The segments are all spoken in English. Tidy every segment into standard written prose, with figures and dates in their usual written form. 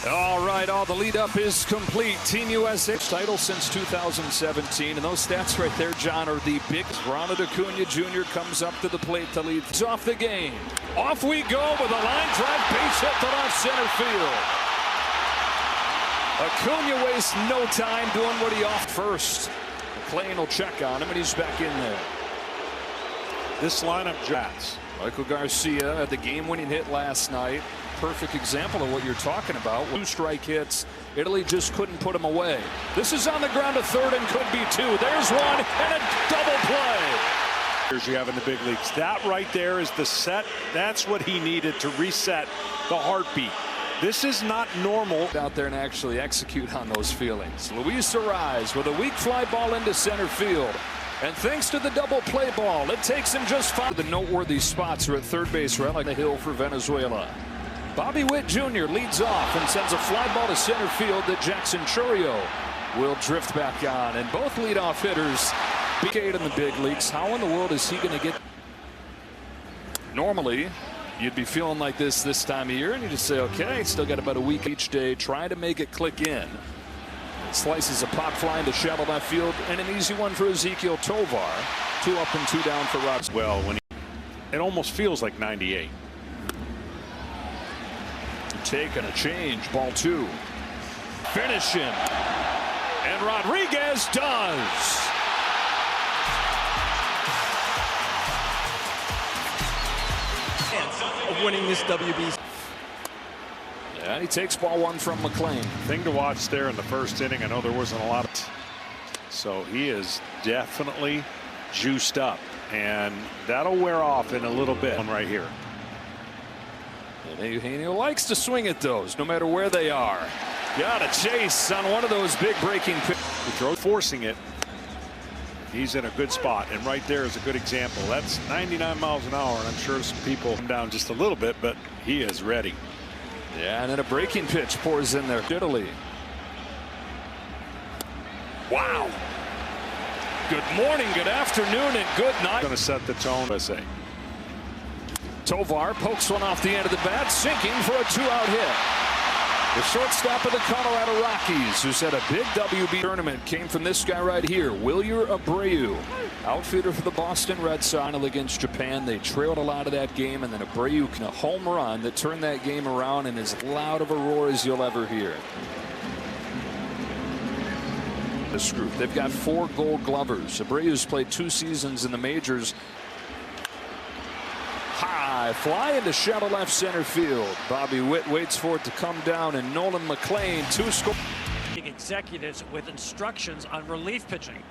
All right, the lead up is complete. Team USA title since 2017, and those stats right there, John, are the big. Ronald Acuna Jr. comes up to the plate to lead. It's off the game. Off we go with a line drive, base hit to left center field. Acuna wastes no time doing what he off first. McClain will check on him, and he's back in there. This lineup, Jats. Michael Garcia had the game-winning hit last night. Perfect example of what you're talking about. 2 strike hits. Italy just couldn't put him away. This is on the ground to third and could be 2. There's one and a double play. You have in the big leagues. That right there is the set. That's what he needed to reset the heartbeat. This is not normal. Out there and actually execute on those feelings. Luis Ariz with a weak fly ball into center field. And thanks to the double play ball, it takes him just 5. The noteworthy spots are at third base, right like the hill for Venezuela. Bobby Witt Jr. leads off and sends a fly ball to center field that Jackson Churio will drift back on. And both leadoff hitters BK'd in the big leagues. How in the world is he going to get? Normally, you'd be feeling like this time of year, and you just say, okay, still got about a week each day. Try to make it click in. Slices a pop fly into shallow left field, and an easy one for Ezequiel Tovar. 2 up and 2 down for Rob. Well, it almost feels like 98. Take and a change, ball 2. Finishing, and Rodriguez does. Of winning this WBC. And he takes ball 1 from McClain. Thing to watch there in the first inning. I know there wasn't a lot of. So he is definitely juiced up, and that'll wear off in a little bit. One right here. And he likes to swing at those, no matter where they are. Got a chase on one of those big breaking pitches. Forcing it. He's in a good spot, and right there is a good example. That's 99 miles an hour, and I'm sure some people come down just a little bit, but he is ready. Yeah, and then a breaking pitch pours in there. Italy. Wow. Good morning, good afternoon, and good night. Going to set the tone, I say. Tovar pokes one off the end of the bat, sinking for a 2-out hit. The shortstop of the Colorado Rockies, who's had a big WBC tournament, came from this guy right here, Wilyer Abreu. Outfielder for the Boston Red Sox against Japan. They trailed a lot of that game, and then Abreu a home run that turned that game around, and as loud of a roar as you'll ever hear. This group, they've got 4 Gold Glovers. Abreu's played 2 seasons in the majors. High fly into shallow left center field. Bobby Witt waits for it to come down, and Nolan McClain 2 score. Executives with instructions on relief pitching.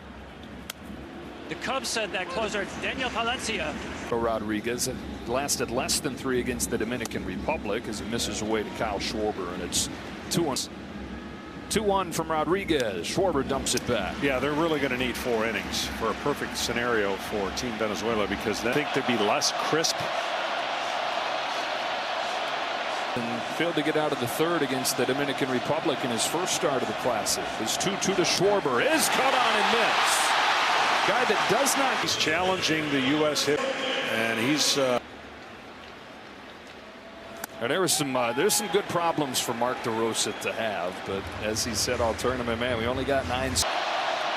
The Cubs said that closer Daniel Palencia. Rodriguez lasted less than 3 against the Dominican Republic as he misses away to Kyle Schwarber, and it's 2-1. 2-1 from Rodriguez. Schwarber dumps it back. Yeah, they're really going to need 4 innings for a perfect scenario for Team Venezuela, because they think they'd be less crisp. And failed to get out of the 3rd against the Dominican Republic in his first start of the Classic. His 2-2 to Schwarber is cut on and missed. Guy that does not. He's challenging the U.S. hit, and he's. And there's some good problems for Mark DeRosa to have, but as he said all tournament, man, we only got 9.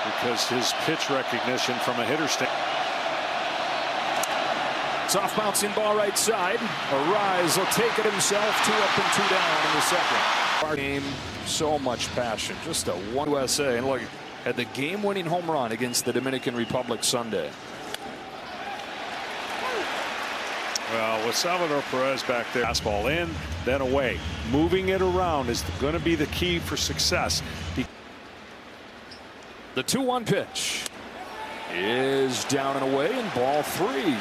Because his pitch recognition from a hitter stand. Soft bouncing ball right side. Ariz will take it himself. 2 up and 2 down in the second. Our game, so much passion. Just a 1 USA. And look, had the game-winning home run against the Dominican Republic Sunday. Well, with Salvador Perez back there, fastball in, then away. Moving it around is going to be the key for success. The 2-1 pitch is down and away, and ball 3.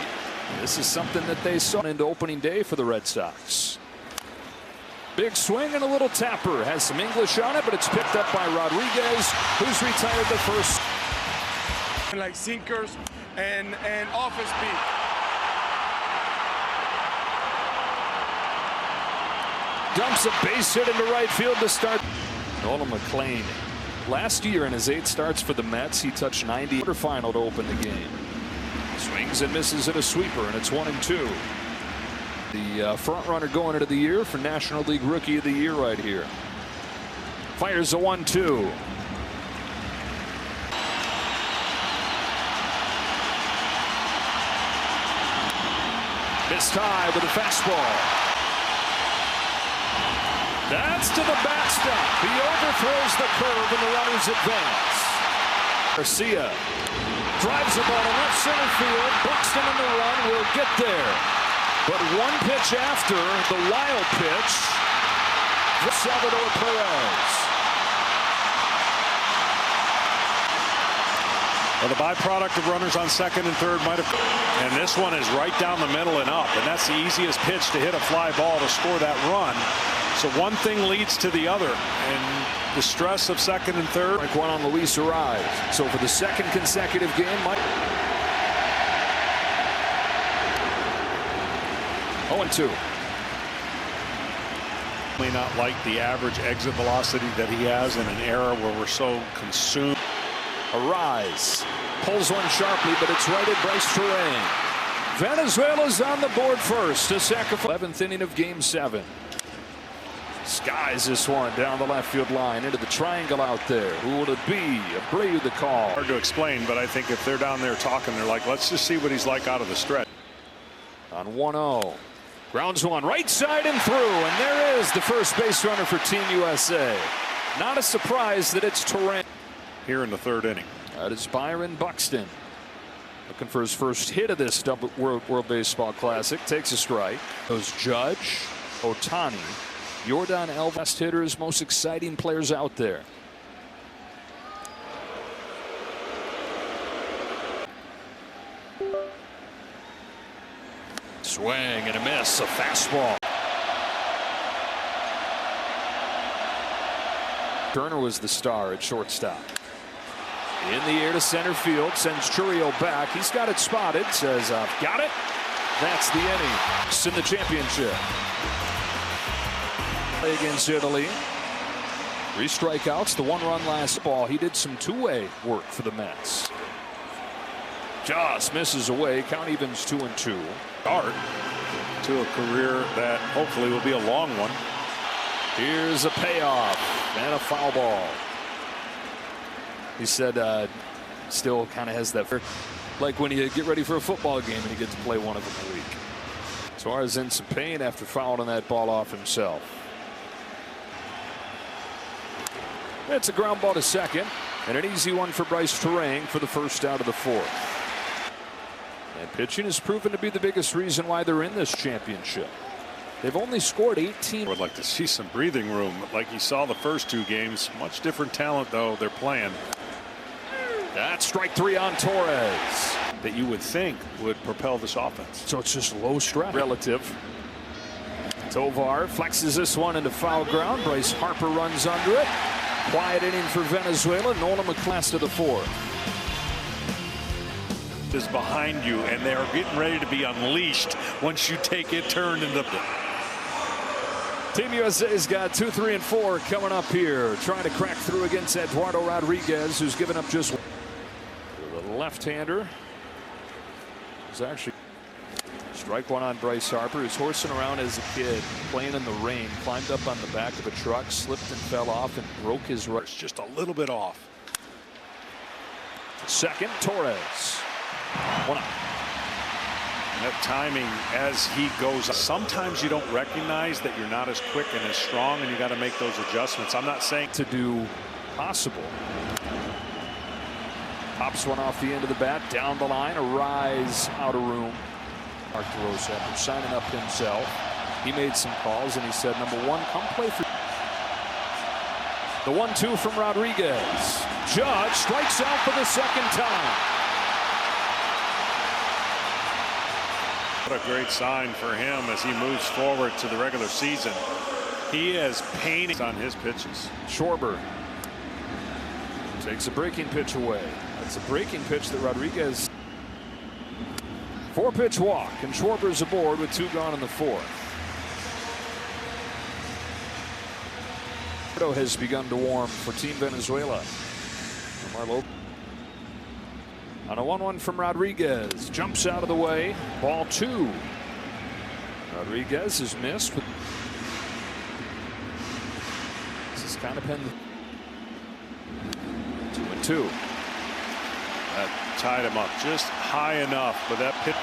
This is something that they saw into opening day for the Red Sox. Big swing and a little tapper. Has some English on it, but it's picked up by Rodriguez, who's retired the first. Like sinkers and office beat. Dumps a base hit into right field to start. Nolan McClain. Last year in his 8 starts for the Mets, he touched 90 quarterfinal to open the game. Swings and misses at a sweeper, and it's 1-2. The front runner going into the year for National League Rookie of the Year right here. Fires a 1-2. Missed high with a fastball. That's to the backstop. He overthrows the curve and the runners advance. Garcia drives the ball to left center field. Buxton in the run will get there. But one pitch after the wild pitch, Salvador Perez. Well, the byproduct of runners on second and third might have. And this one is right down the middle and up. And that's the easiest pitch to hit a fly ball to score that run. So one thing leads to the other. And the stress of second and third. Strike one on Luis Arrive. So for the second consecutive game, Mike. 0-2. May not like the average exit velocity that he has in an era where we're so consumed. Arise pulls one sharply, but it's right at Bryce Terrain. Venezuela's on the board first to sacrifice. 11th inning of Game 7. Skies this one down the left field line into the triangle out there. Who will it be? Abreu the call. Hard to explain, but I think if they're down there talking, they're like, let's just see what he's like out of the stretch. On 1-0. Grounds one right side and through, and there is the first base runner for Team USA. Not a surprise that it's Terrain. Here in the third inning. That is Byron Buxton. Looking for his first hit of this World Baseball Classic. Takes a strike. Goes Judge, Ohtani, Yordan Alvarez. Best hitters, most exciting players out there. Swing and a miss. A fastball. Turner was the star at shortstop. In the air to center field, sends Churio back. He's got it spotted, says, got it. That's the inning. It's in the championship. Against Italy. 3 strikeouts, the 1-run last ball. He did some two-way work for the Mets. Just misses away. Count evens 2-2. Start to a career that hopefully will be a long one. Here's a payoff and a foul ball. He said still kind of has that, like when you get ready for a football game and you get to play one of them a week. Suarez in some pain after fouling that ball off himself. It's a ground ball to second and an easy one for Bryce Terrain for the first out of the 4th. And pitching has proven to be the biggest reason why they're in this championship. They've only scored 18. Would like to see some breathing room like you saw the first 2 games. Much different talent though they're playing. That's strike 3 on Torres. That you would think would propel this offense. So it's just low stress relative. Tovar flexes this one into foul ground. Bryce Harper runs under it. Quiet inning for Venezuela. Nolan McClass to the 4th. Is behind you and they are getting ready to be unleashed once you take it turned into. Team USA's got 2, 3, and 4 coming up here. Trying to crack through against Eduardo Rodriguez, who's given up just one. The left-hander is actually strike 1 on Bryce Harper, who's horsing around as a kid, playing in the rain, climbed up on the back of a truck, slipped and fell off and broke his wrist. Just a little bit off. Second, Torres. 1 up. That timing as he goes. Sometimes you don't recognize that you're not as quick and as strong, and you got to make those adjustments. I'm not saying to do possible. Pops one off the end of the bat, down the line, a rise out of room. Mark DeRosa after signing up himself. He made some calls and he said, #1, come play for. The 1-2 from Rodriguez. Judge strikes out for the second time. What a great sign for him as he moves forward to the regular season. He is painting on his pitches. Schwarber takes a breaking pitch away. That's a breaking pitch that Rodriguez. 4-pitch walk, and Schwarber's aboard with 2 gone in the 4th. Has begun to warm for Team Venezuela. On a 1-1 from Rodriguez, jumps out of the way. Ball 2. Rodriguez is missed. This is kind of 2. That tied him up just high enough, but that pitch.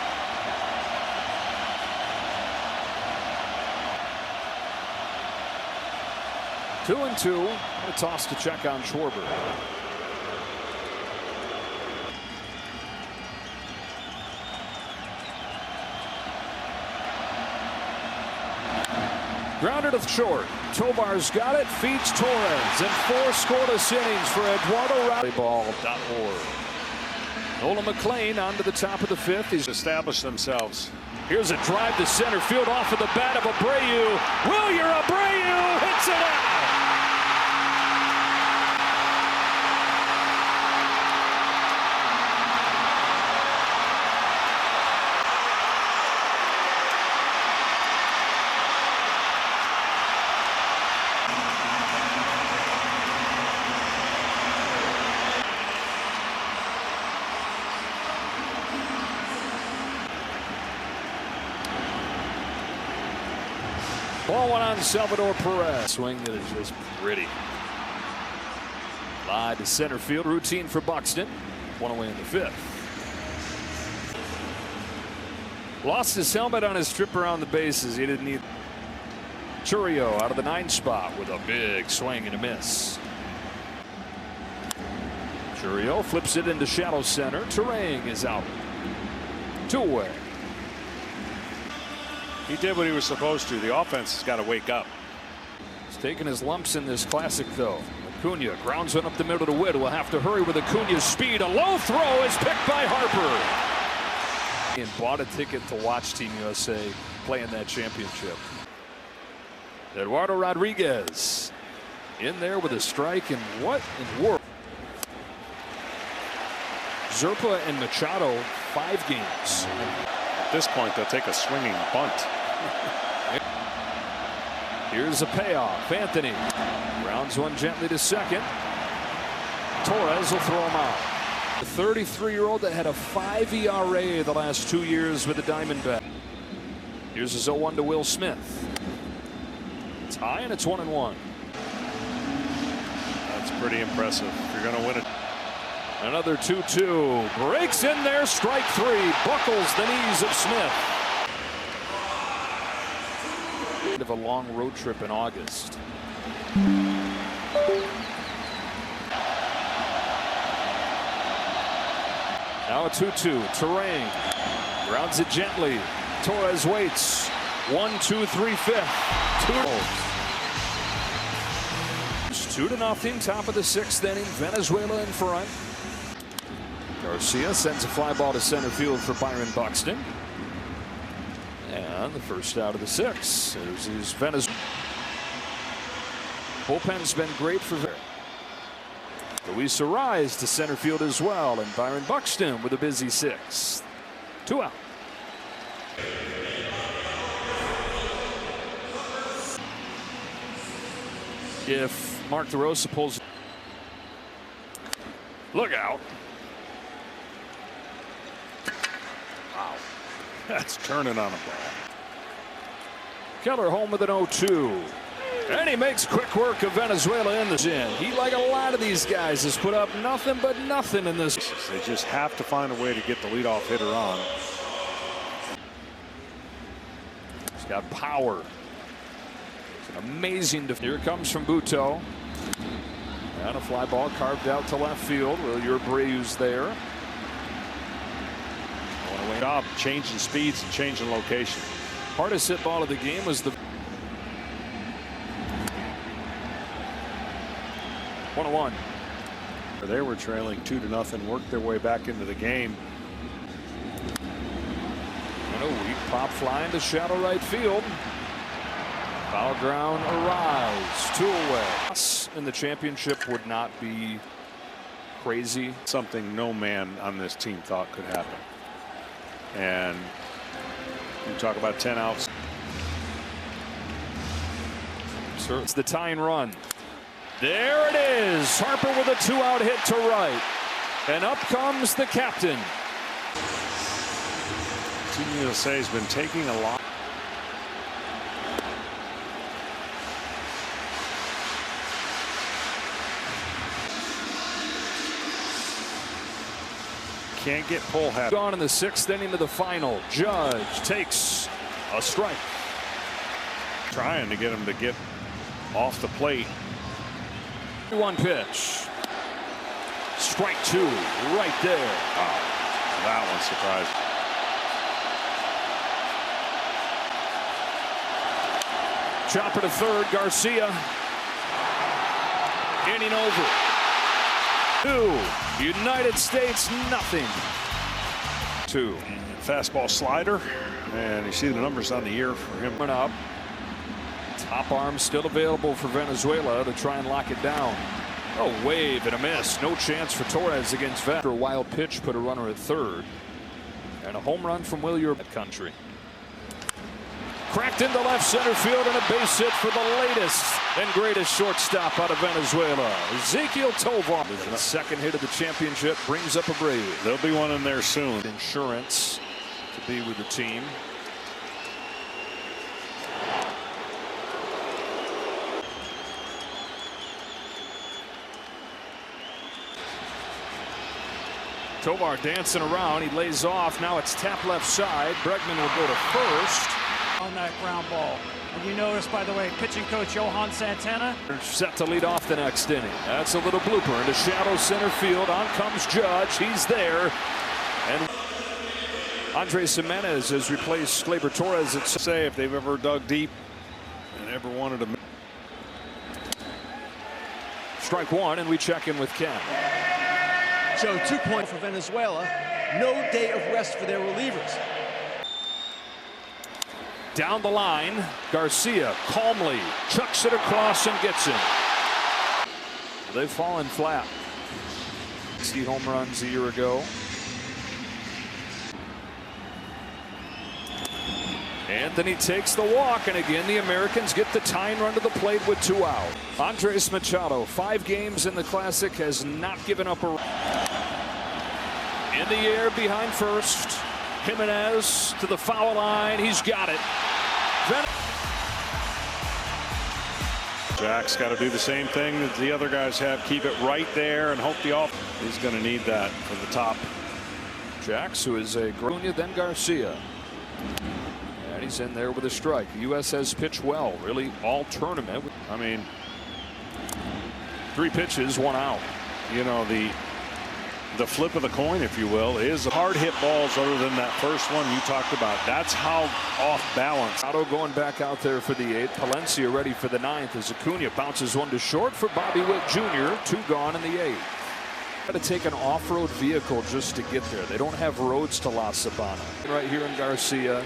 2-2. A toss to check on Schwarber. Grounded to short. Tovar's got it. Feeds Torres. And 4 scoreless innings for Eduardo Volleyball.org. Nolan McLean onto the top of the 5th. He's Established themselves. Here's a drive to center field off of the bat of Abreu. Wilyer Abreu hits it out. Ball went on Salvador Perez. Swing that is just pretty. Line to center field. Routine for Buxton. One away in the 5th. Lost his helmet on his trip around the bases. He didn't need. Churio out of the 9 spot with a big swing and a miss. Churio flips it into shallow center. Terang is out. 2 away. He did what he was supposed to. The offense has got to wake up. He's taking his lumps in this classic, though. Acuna grounds one up the middle to Witt. Will have to hurry with Acuna's speed. A low throw is picked by Harper. And bought a ticket to watch Team USA play in that championship. Eduardo Rodriguez in there with a strike. And what in the world? Zerpa and Machado 5 games. At this point, they'll take a swinging bunt. Here's a payoff. Anthony grounds one gently to second. Torres will throw him out. The 33-year-old that had a 5 ERA the last 2 years with the Diamondback. Here's his 0-1 to Will Smith. It's high and it's 1-1. That's pretty impressive. If you're going to win it. Another 2-2. Breaks in there. Strike 3. Buckles the knees of Smith. End of a long road trip in August. Now a 2-2. Terang grounds it gently. Torres waits. 1, 2, 3, 5th. 2-0. Top of the 6th inning. Venezuela in front. Garcia sends a fly ball to center field for Byron Buxton. And the first out of the 6th. There's his Venezuela. Bullpen's been great for Venezuela. Luis Arise to center field as well. And Byron Buxton with a busy 6th. 2 out. If Mark DeRosa pulls. Look out. Wow. That's turning on a ball. Keller home with an 0-2. And he makes quick work of Venezuela in the zone. He, like a lot of these guys, has put up nothing but nothing in this. They just have to find a way to get the leadoff hitter on. He's got power. It's an amazing. Here comes from Buto. And a fly ball carved out to left field. Well, your Abreu's there. Job changing speeds and changing location. Hardest hit ball of the game was the 1-1. They were trailing 2-0, worked their way back into the game. And a weak pop fly into shallow right field. Foul ground Arise. 2 away. Us in the championship would not be crazy. Something no man on this team thought could happen. And you talk about 10 outs. Sure. It's the tying run. There it is. Harper with a 2-out hit to right. And up comes the captain. Team USA has been taking a lot. can't get pull hat. Gone in the 6th inning of the final. Judge takes a strike. Trying to get him to get off the plate. 1 pitch. Strike 2 right there. Oh, that one's surprising. Chopper to third. Garcia. Inning over. 2. United States nothing. 2. Fastball slider, and you see the numbers on the year for him. Up. Top arm still available for Venezuela to try and lock it down. Oh, wave and a miss. No chance for Torres against Vet. A wild pitch put a runner at third. And a home run from Willier country. Cracked into left center field and a base hit for the latest and greatest shortstop out of Venezuela, Ezequiel Tovar. The second hit of the championship brings up a Brady. There'll be one in there soon. Insurance to be with the team. Tovar dancing around. He lays off. Now it's tap left side. Bregman will go to first. On that ground ball. And you notice, by the way, pitching coach Johan Santana. Set to lead off the next inning. That's a little blooper into shallow center field. On comes Judge. He's there. And Andres Jimenez has replaced Gleyber Torres. At say if they've ever dug deep and ever wanted to. Strike 1, and we check in with Ken. So 2 points for Venezuela. No day of rest for their relievers. Down the line, Garcia calmly chucks it across and gets him. They've fallen flat. 60 home runs a year ago. Anthony takes the walk, and again the Americans get the tying run to the plate with 2 out. Andres Machado, 5 games in the Classic, has not given up a run. In the air behind first. Jimenez to the foul line. He's got it. Jack's got to do the same thing that the other guys have. Keep it right there and hope the off. He's going to need that for the top. Jacks, who is a Grunia, then Garcia. And he's in there with a strike. The U.S. has pitched well, really all tournament. I mean, 3 pitches, 1 out. You know, the flip of the coin, if you will, is hard hit balls other than that first one you talked about. That's how off balance. Otto going back out there for the 8th. Palencia ready for the 9th as Acuna bounces one to short for Bobby Witt Jr. 2 gone in the 8th. Got to take an off-road vehicle just to get there. They don't have roads to La Sabana. Right here in Garcia.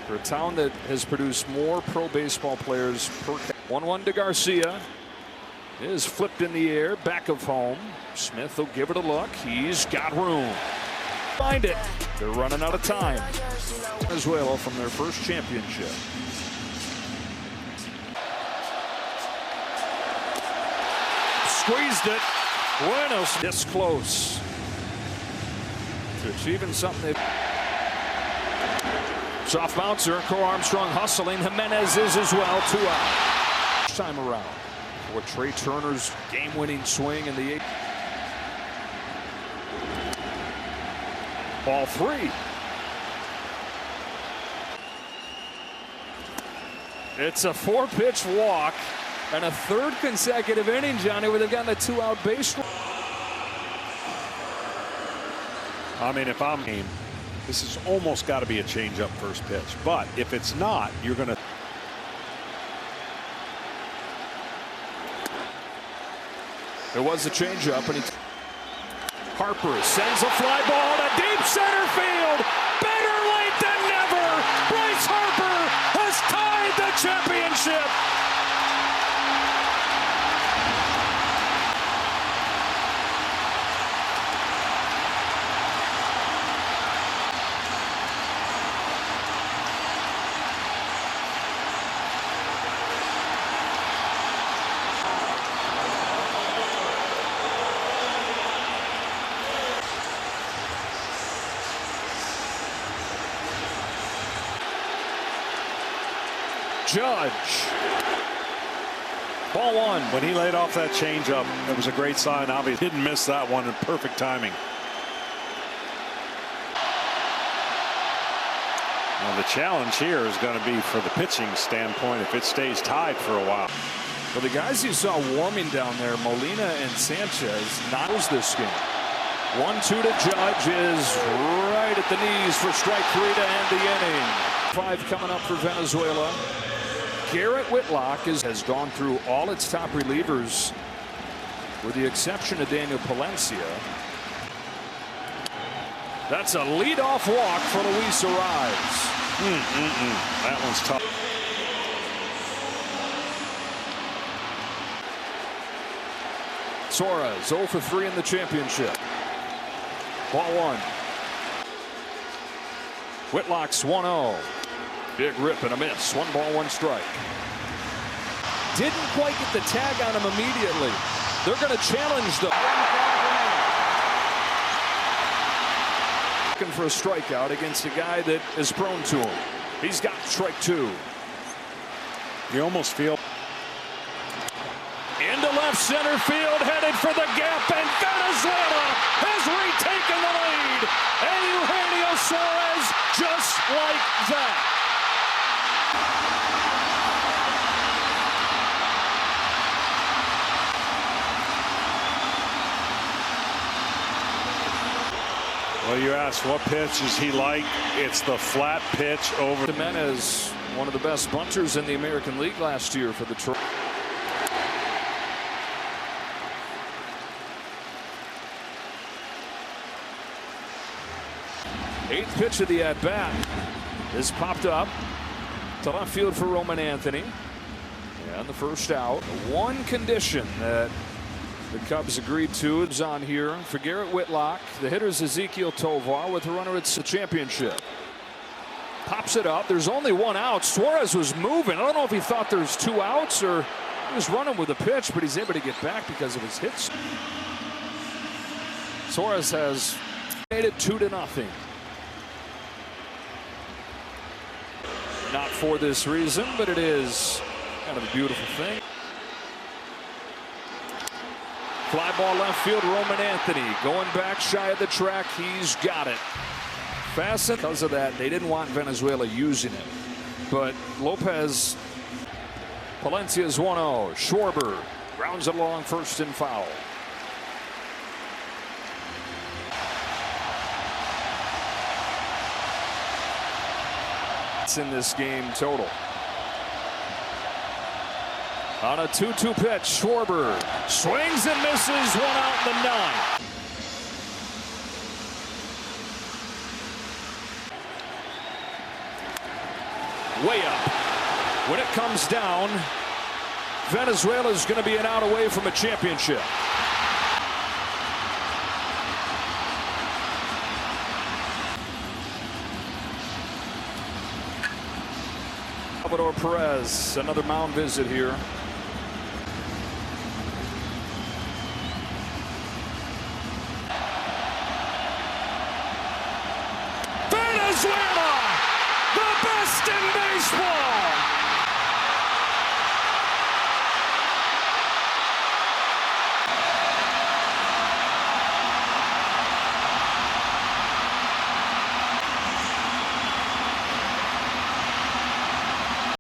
For a town that has produced more pro baseball players per 1-1 to Garcia. Is flipped in the air, back of home. Smith will give it a look. He's got room. Find it. They're running out of time. Venezuela from their first championship. Squeezed it. Buenos this close to achieving something. Soft bouncer. Cole Armstrong hustling. Jimenez is as well. 2 out. Time around. For Trey Turner's game-winning swing in the 8th. Ball 3. It's a 4-pitch walk and a 3rd consecutive inning, Johnny, where they've gotten a 2-out base. I mean, if I'm game, this has almost got to be a change-up first pitch. But if it's not, you're going to. There was a changeup, and Harper sends a fly ball to deep center field. Better late than never. Bryce Harper has tied the championship. Judge. Ball 1. When he laid off that changeup, it was a great sign. Obviously, didn't miss that one in perfect timing. Now the challenge here is going to be for the pitching standpoint if it stays tied for a while. Well, the guys you saw warming down there, Molina and Sanchez, knows this game. 1-2 to Judge is right at the knees for strike 3 to end the inning. 5 coming up for Venezuela. Garrett Whitlock has gone through all its top relievers with the exception of Daniel Palencia. That's a leadoff walk for Luis Ariz. That one's tough. Suarez 0 for 3 in the championship. Ball 1. Whitlock's 1-0. Big rip and a miss. 1 ball, 1 strike. Didn't quite get the tag on him immediately. They're going to challenge them. Looking for a strikeout against a guy that is prone to him. He's got strike 2. You almost feel. Into left center field, headed for the gap, and Venezuela has retaken the lead. And Eugenio Suarez just like that. Well, you asked what pitch is he like? It's the flat pitch over. Jimenez, one of the best bunters in the American League last year for the Troy. Eighth pitch of the at-bat is popped up to left field for Roman Anthony. And the first out. One condition that the Cubs agreed to is on here for Garrett Whitlock. The hitter's Ezekiel Tovar. With the runner, it's the championship. Pops it up. There's only 1 out. Suarez was moving. I don't know if he thought there's 2 outs or he was running with a pitch, but he's able to get back because of his hits. Suarez has made it 2-0. Not for this reason, but it is kind of a beautiful thing. Fly ball left field, Roman Anthony going back shy of the track. He's got it. Fast because of that, they didn't want Venezuela using it. But Lopez, Palencia's 1-0. Schwarber grounds it along first and foul. In this game total. On a 2-2 pitch, Schwarber swings and misses. 1 out in the 9th. Way up. When it comes down, Venezuela is going to be an out away from a championship. Salvador Perez, another mound visit here.